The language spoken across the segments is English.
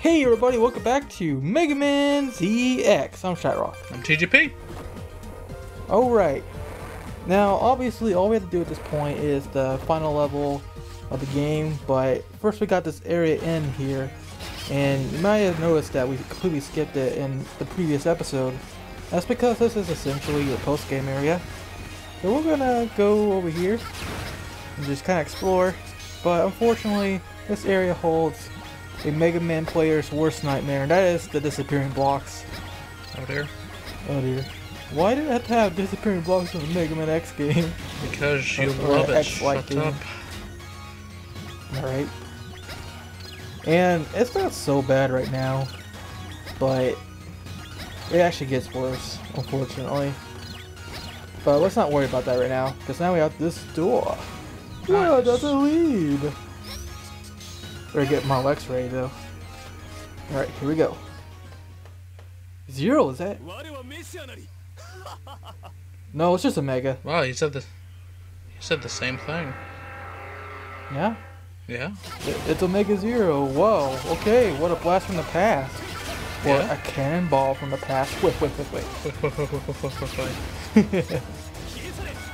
Hey everybody, welcome back to Mega Man ZX. I'm ShadowRock. I'm TGP. Alright. Now, obviously, all we have to do at this point is the final level of the game, but first we got this area in here, and you might have noticed that we completely skipped it in the previous episode. That's because this is essentially your post-game area. So we're gonna go over here and just kind of explore, but unfortunately, this area holds a Mega Man player's worst nightmare, and that is the disappearing blocks. Oh dear. Oh dear. Why did I have to have disappearing blocks in the Mega Man X game? Because you love it. Shut up. Alright. And it's not so bad right now, but it actually gets worse, unfortunately. But let's not worry about that right now, because now we have this door. Where does it lead? Better get Model X ready though. Alright, here we go. Zero, is that? No, it's just a Mega. Wow, you said the same thing. Yeah? Yeah. It's Omega Zero. Whoa, okay, what a blast from the past. Or Yeah. a cannonball from the past. Wait.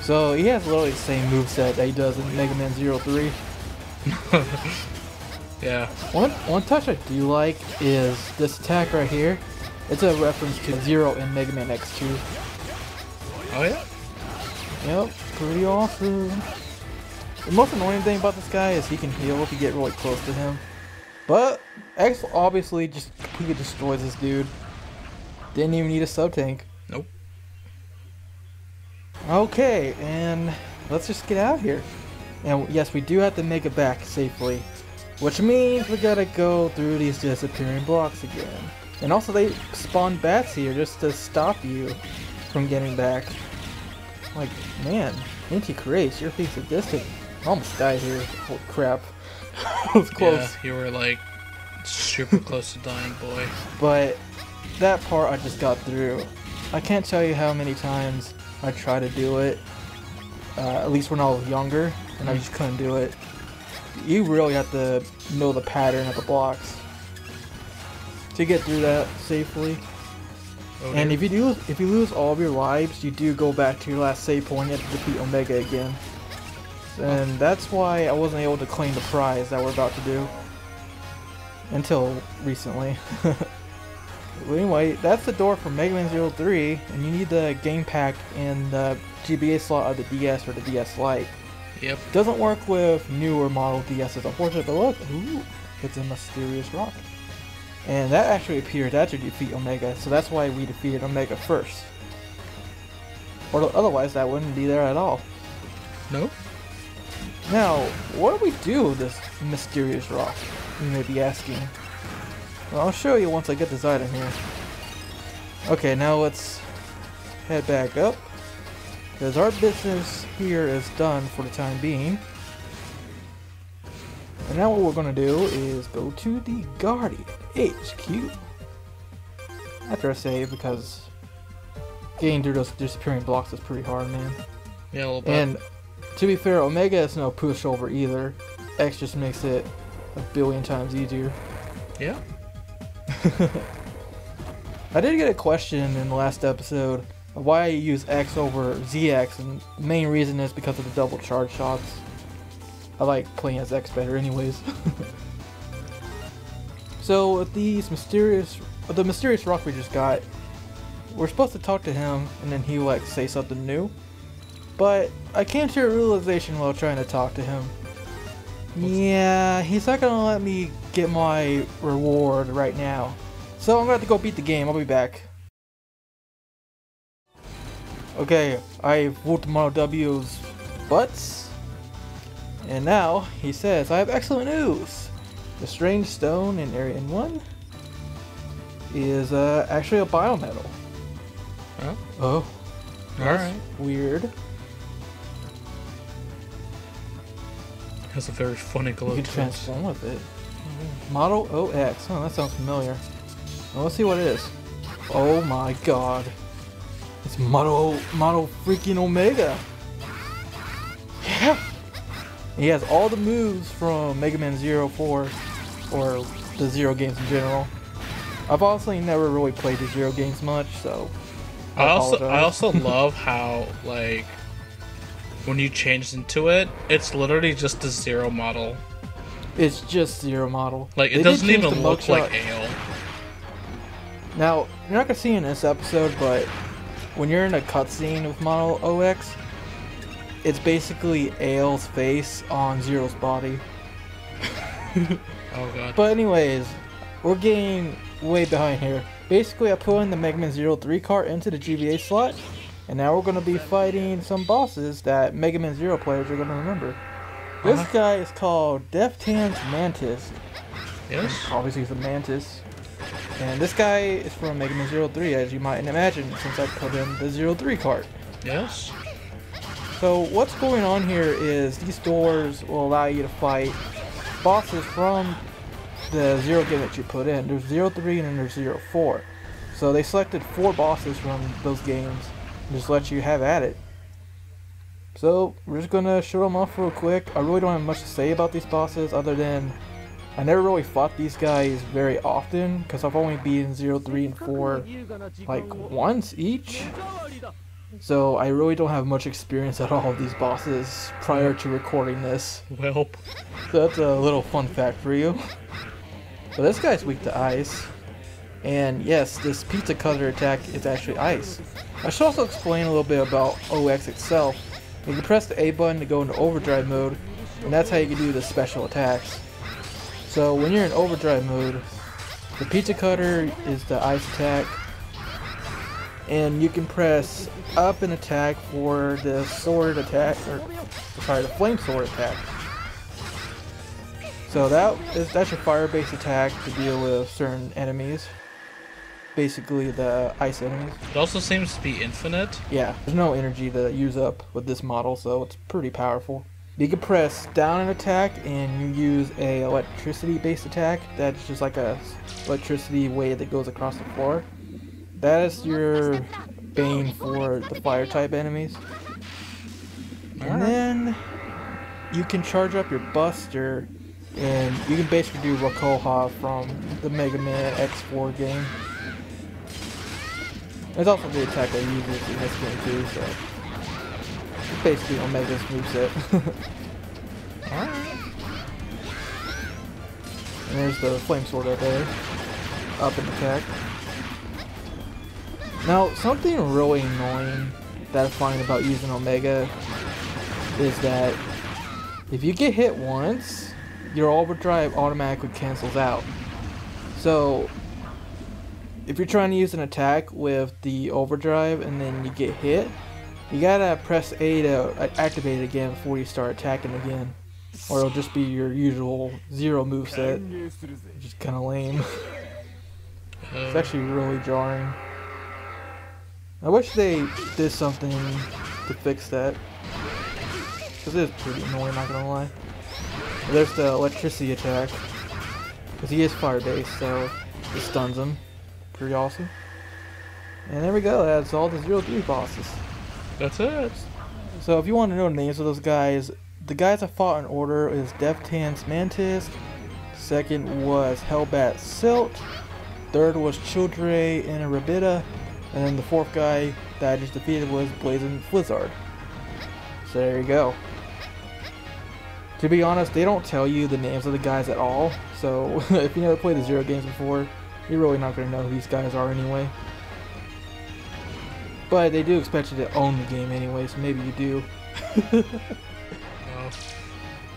So he has literally the same moveset that he does in Mega Man 03. Yeah. One touch I do like is this attack right here. It's a reference to Zero in Mega Man X2. Oh yeah? Yep, pretty awesome. The most annoying thing about this guy is he can heal if you get really close to him. But X obviously just completely destroys this dude. Didn't even need a sub-tank. Nope. Okay, and let's just get out of here. And yes, we do have to make it back safely. Which means we gotta go through these disappearing blocks again. And also they spawn bats here just to stop you from getting back. Like, man, anti-craze, you're being sadistic. I almost died here. Holy crap. It was close. Yeah, you were like super close to dying, boy. But that part I just got through. I can't tell you how many times I tried to do it. At least when I was younger, and I just couldn't do it. You really have to know the pattern of the blocks to get through that safely. Oh, And if you lose all of your lives, you do go back to your last save point. You have to defeat Omega again. And that's why I wasn't able to claim the prize that we're about to do until recently. Well, anyway, that's the door for Mega Man 03, and you need the game pack in the GBA slot of the DS or the DS Lite. Yep. Doesn't work with newer model DS's, unfortunately, but look, ooh, it's a mysterious rock. And that actually appears after you defeat Omega, so that's why we defeated Omega first. Or otherwise, that wouldn't be there at all. Nope. Now, what do we do with this mysterious rock, you may be asking? Well, I'll show you once I get this item here. Okay, now let's head back up, because our business here is done for the time being. And now what we're going to do is go to the Guardian HQ. After I save, because getting through those disappearing blocks is pretty hard, man. Yeah, a little bit. And to be fair, Omega is no pushover either. X just makes it a billion times easier. Yeah. I did get a question in the last episode of why I use X over ZX, and the main reason is because of the double charge shots. I like playing as X better anyways. So with the mysterious rock we just got, we're supposed to talk to him and then he will like say something new. But I came to a realization while trying to talk to him. Yeah, he's not gonna let me get my reward right now. So I'm gonna have to go beat the game. I'll be back. Okay, I whooped Model W's butts. And now he says, I have excellent news. The strange stone in Area N1 is actually a biometal. Huh? Oh. Alright. Weird. Has a very funny glow. You can transform with it. Model OX. Oh, that sounds familiar. Well, let's see what it is. Oh my god. It's Model freaking Omega. Yeah. He has all the moves from Mega Man 04, or the Zero games in general. I've honestly never really played the Zero games much, so I also love how, like, when you change into it, it's literally just a Zero model. It's just Zero model. Like, it doesn't even look like Ale. Now, you're not gonna see in this episode, but when you're in a cutscene with Model OX, it's basically Ale's face on Zero's body. Oh god. But anyways, we're getting way behind here. Basically, I put in the Mega Man 03 cart into the GBA slot, and now we're going to be fighting some bosses that Mega Man Zero players are going to remember. This guy is called Deftan's Mantis. Yes. Obviously, he's a mantis. And this guy is from Mega Man 03, as you might imagine, since I put in the 03 cart. Yes. So what's going on here is these doors will allow you to fight bosses from the Zero game that you put in. There's 03 and then there's 04. So they selected 4 bosses from those games and just let you have at it. So we're just gonna show them off real quick. I really don't have much to say about these bosses other than I never really fought these guys very often because I've only beaten 03 and 4 like once each. So I really don't have much experience at all of these bosses prior to recording this. Well, So that's a little fun fact for you. So this guy's weak to ice. And yes, this pizza cutter attack is actually ice. I should also explain a little bit about OX itself. You can press the A button to go into overdrive mode, and that's how you can do the special attacks. So when you're in overdrive mode, the pizza cutter is the ice attack, and you can press up and attack for the sword attack, or sorry, the flame sword attack. So that's your fire-based attack to deal with certain enemies. Basically the ice enemies. it also seems to be infinite. Yeah, there's no energy to use up with this model, so it's pretty powerful. You can press down and attack, and you use a electricity-based attack. That's just like a electricity wave that goes across the floor. That is your bane for the fire-type enemies. And then you can charge up your Buster, and you can basically do Rakoha from the Mega Man X4 game. There's also the attack that uses in this game too, so it's basically Omega's moveset. Alright. And there's the flame sword right there. Up and attack. Now, something really annoying that I find about using Omega is that if you get hit once, your overdrive automatically cancels out. So if you're trying to use an attack with the overdrive and then you get hit, you gotta press A to activate it again before you start attacking again, or it'll just be your usual Zero moveset, which is kinda lame. It's actually really jarring. I wish they did something to fix that, because it is pretty annoying, not gonna lie. But there's the electricity attack, because he is fire-based, so it stuns him. Pretty awesome. And there we go, that's all the 03 bosses. That's it. So if you want to know the names of those guys, the guys I fought in order is Deftan's Mantis, second was Hellbat Silt, third was Childre and Rabida, and then the fourth guy that I just defeated was Blazing Flizzard. So there you go. To be honest, they don't tell you the names of the guys at all, so if you never played the Zero games before, you're really not going to know who these guys are anyway. But they do expect you to own the game anyway, so maybe you do.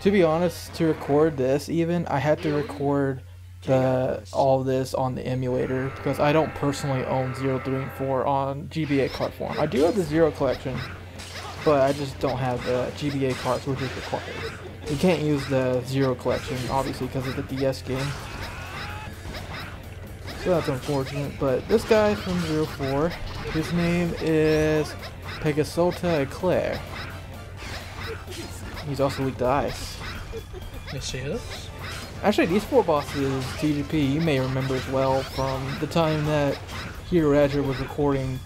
To be honest, to record this even, I had to record all of this on the emulator because I don't personally own 0, 3, and 4 on GBA card form. I do have the Zero collection, but I just don't have the GBA cards, which is required. You can't use the Zero collection, obviously, because of the DS game. So that's unfortunate, but this guy's from 04. His name is Pegasota Eclair. He's also weak to ice. Yes, he is. Actually, these 4 bosses, TGP, you may remember as well from the time that Hero Edger was recording,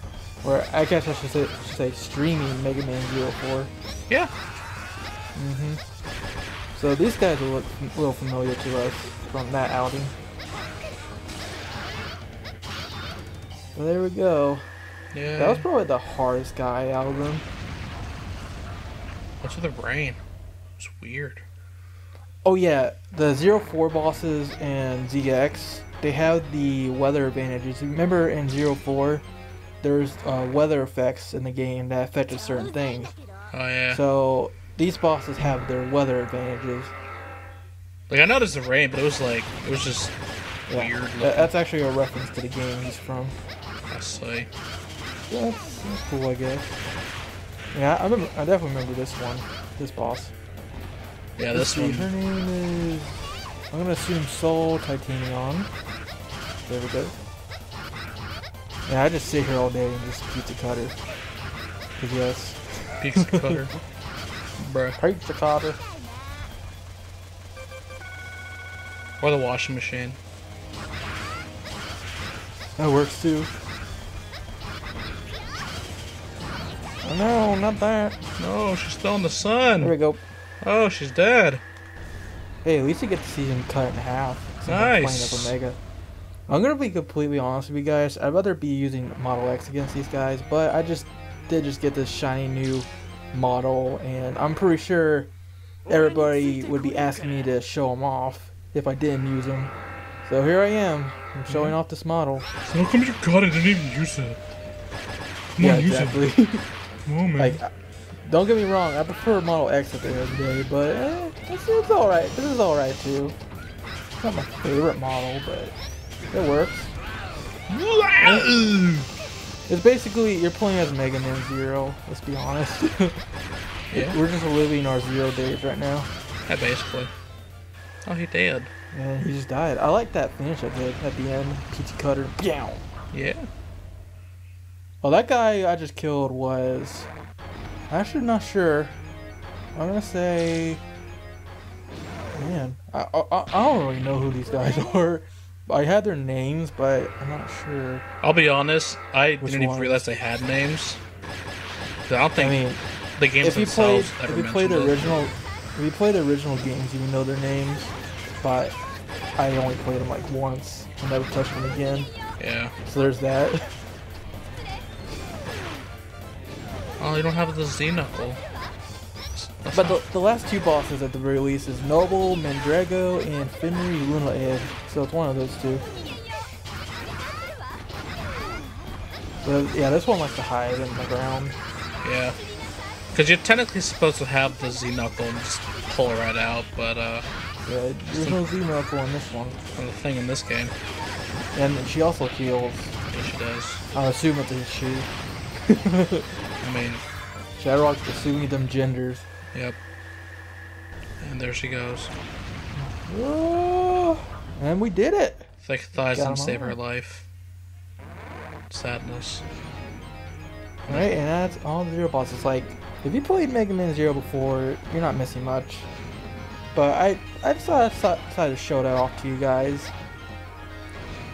or I guess I should say streaming Mega Man 04. Yeah. So these guys will look a little familiar to us from that outing. Well, there we go. Yeah. That was probably the hardest guy out of them. What's with the rain? It's weird. Oh yeah, the 04 bosses and ZX, they have the weather advantages. Remember in 04, there's weather effects in the game that affected certain things. Oh yeah. So these bosses have their weather advantages. Like I noticed the rain, but it was just weird. That's actually a reference to the game he's from. I see. Yeah, that's cool, I guess. Yeah, I definitely remember this one, this boss. Yeah, this one. Her name is, I'm gonna assume Soul Titanium. There we go. Yeah, I just sit here all day and just pizza cutter. Cause yes. Pizza cutter. Bruh. Pizza cutter. Or the washing machine. That works too. Oh no, not that. No, she's still in the sun. There we go. Oh, she's dead. Hey, at least you get to see him cut in half. Nice. Omega. I'm gonna be completely honest with you guys. I'd rather be using Model X against these guys, but I did get this shiny new model, and I'm pretty sure everybody would be asking me to show them off if I didn't use them. So here I am. I'm showing off this model. So how come you got it and didn't even use it? Come on, use exactly. it. Come on, man. Like, don't get me wrong, I prefer Model X at the end of the day, but it's alright. This is alright too. It's not my favorite model, but it works. It's basically, you're playing as Mega Man Zero, let's be honest. Yeah. We're just living our Zero days right now. Yeah, basically. Oh, he did. And he just died. I like that finish I did at the end. Pizza cutter. Pow! Yeah. Oh, that guy I just killed was... I'm actually not sure. I'm gonna say... Man, I don't really know who these guys are. I had their names, but I'm not sure. I'll be honest, I didn't even ones? realize they had names. I don't think I mean, the games themselves ever if you mentioned play the original games, you would know their names. But I only played them like once and never touched them again. Yeah. So there's that. Oh, you don't have the Z-Knuckle. But the last two bosses at the very least is Noble, Mandrago, and Finry Luna Edge. So it's one of those two. But yeah, this one likes to hide in the ground. Yeah. Because you're technically supposed to have the Z-Knuckle and just pull it right out, but yeah, there's no Z-Knuckle in this one. The thing in this game. And she also heals. Yeah, she does. I assume it's a she. I mean... ShadowRock's pursuing them genders. Yep. And there she goes. Oh, and we did it! Thick thighs didn't save her life. Sadness. Alright, and that's all the Zero bosses. Like, if you played Mega Man Zero before, you're not missing much. But I decided to show that off to you guys.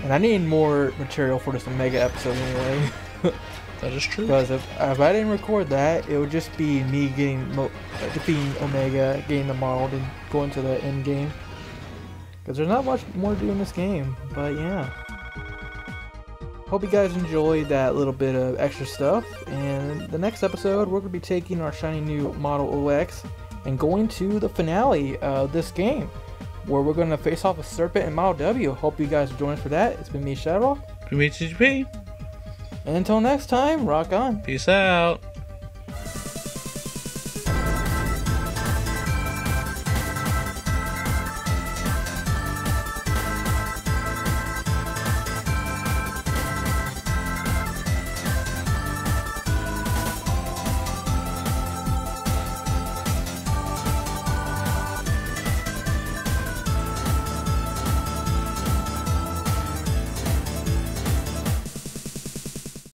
And I need more material for this Omega episode anyway. That is true. Because if I didn't record that, it would just be me defeating Omega, getting the model, and going to the end game. Because there's not much more to do in this game. But yeah. Hope you guys enjoyed that little bit of extra stuff. And the next episode, we're going to be taking our shiny new Model OX and going to the finale of this game, where we're going to face off with Serpent and Model W. Hope you guys join us for that. It's been me, ShadowRock. PHP. And until next time, rock on. Peace out.